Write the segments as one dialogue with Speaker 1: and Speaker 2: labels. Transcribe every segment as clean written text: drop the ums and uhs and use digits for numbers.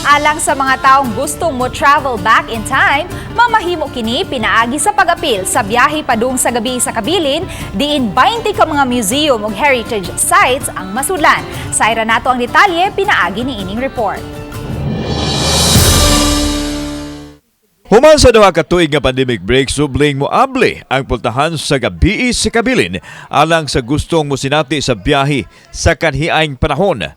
Speaker 1: Alang sa mga taong gustong mo travel back in time, mamahimo kini pinaagi sa pag-apil sa biyahe padung sa gabi sa Kabilin, diin 20 ka mga museum ug heritage sites ang masudlan. Sayra nato ang detalye pinaagi ni ining report.
Speaker 2: Human sa duha ka tuig nga pandemic break, subling moable ang pultahan sa gabi sa Kabilin alang sa gustong mosinati sa biyahe sa kanhiaing panahon.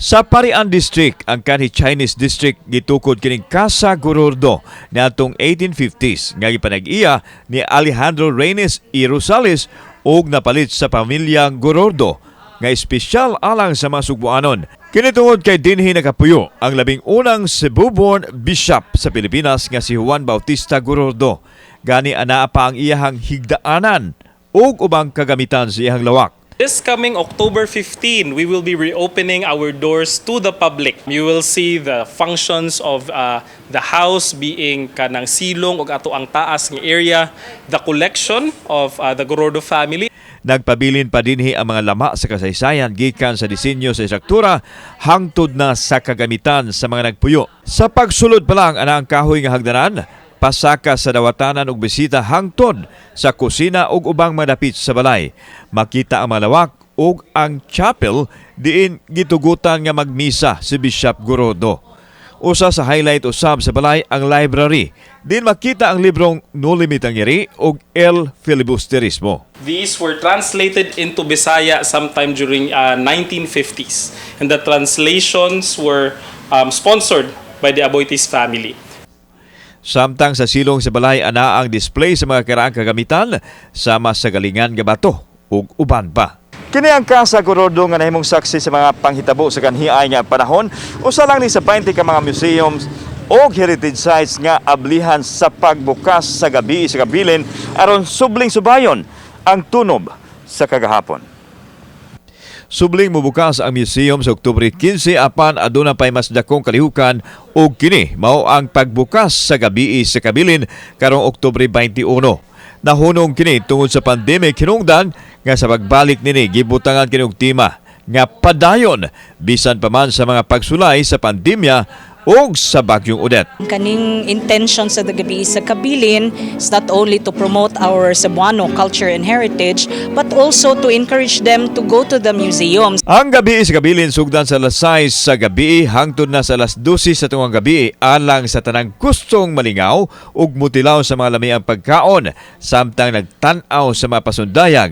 Speaker 2: Sa Parian District, ang kanhi Chinese District gitukod kining Casa Gorordo niadtong 1850s nga gipanag-iya ni Alejandro Reyes y Rosales ug napalit sa pamilyang Gorordo nga espesyal alang sa mga Sugboanon. Kini tungod kay dinhi nakapuyo ang labing unang Cebu-born bishop sa Pilipinas nga si Juan Bautista Gorordo. Gani anaa pa ang iyahang higdaanan ug ubang kagamitan sa iyahang lawak.
Speaker 3: This coming October 15, we will be reopening our doors to the public. You will see the functions of the house being kanang silong o ato ang taas ng area, the collection of the Gorordo family.
Speaker 2: Nagpabilin pa dinhi ang mga lama sa kasaysayan gikan sa disenyo sa istruktura hangtod na sa kagamitan sa mga nagpuyo. Sa pagsulod pa lang anang kahoy nga hagdanan, pasaka sa dawatanan ug bisita hangtod sa kusina ug ubang madapit sa balay. Makita ang malawak ug ang chapel diin gitugutan nga magmisa si Bishop Gorordo. Usa sa highlight usab sa balay ang library. Din makita ang librong No Limit ang Iri ug El Filibusterismo.
Speaker 3: These were translated into Bisaya sometime during 1950s, and the translations were sponsored by the Aboitiz family.
Speaker 2: Samtang sa silong sa balay ana ang display sa mga karaang kagamitan sama sa galingan nga bato ug uban pa. Kini ang Casa Gorordo nga nahimong saksi sa mga panghitabo sa kanhiay nga panahon. Usa lang ni sa 20 ka mga museums o heritage sites nga ablihan sa pagbukas sa gabi sa Kabilin aron subling subayon ang tunob sa kagahapon. Subling mobukas ang museum sa Oktubre 15 apan aduna pay mas dakong kalihukan ug kini mao ang pagbukas sa gabi sa Kabilin karong Oktubre 21. Nahunong kini tungod sa pandemic hinungdan nga sa pagbalik nini gibutangan kini og tema nga padayon bisan pa man sa mga pagsulay sa pandemya ug sa bagyong Odette.
Speaker 4: Kaning intention sa gabi sa Kabilin is not only to promote our Cebuano culture and heritage but also to encourage them to go to the museums.
Speaker 2: Ang gabi sa Kabilin sugdan sa alas 6 sa gabi hangtod na sa alas 12 sa tungang gabi alang sa tanang gustong malingaw ug mutilaw sa mga lamiang pagkaon samtang nagtan-aw sa mga pasundayag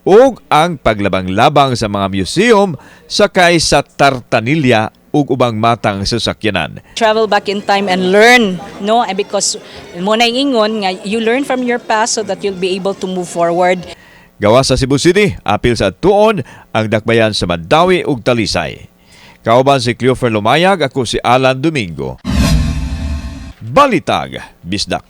Speaker 2: ug ang paglabang-labang sa mga museum sakay sa tartanilya ug ubang matang sasakyanan.
Speaker 4: Travel back in time and learn, no? And because mo na ingon nga you learn from your past so that you'll be able to move forward.
Speaker 2: Gawas sa Cebu City, apil sa tuon ang dakbayan sa Mandawi ug Talisay. Kauban si Cleofer Lumayag, ako si Alan Domingo. Balitag, Bisdak.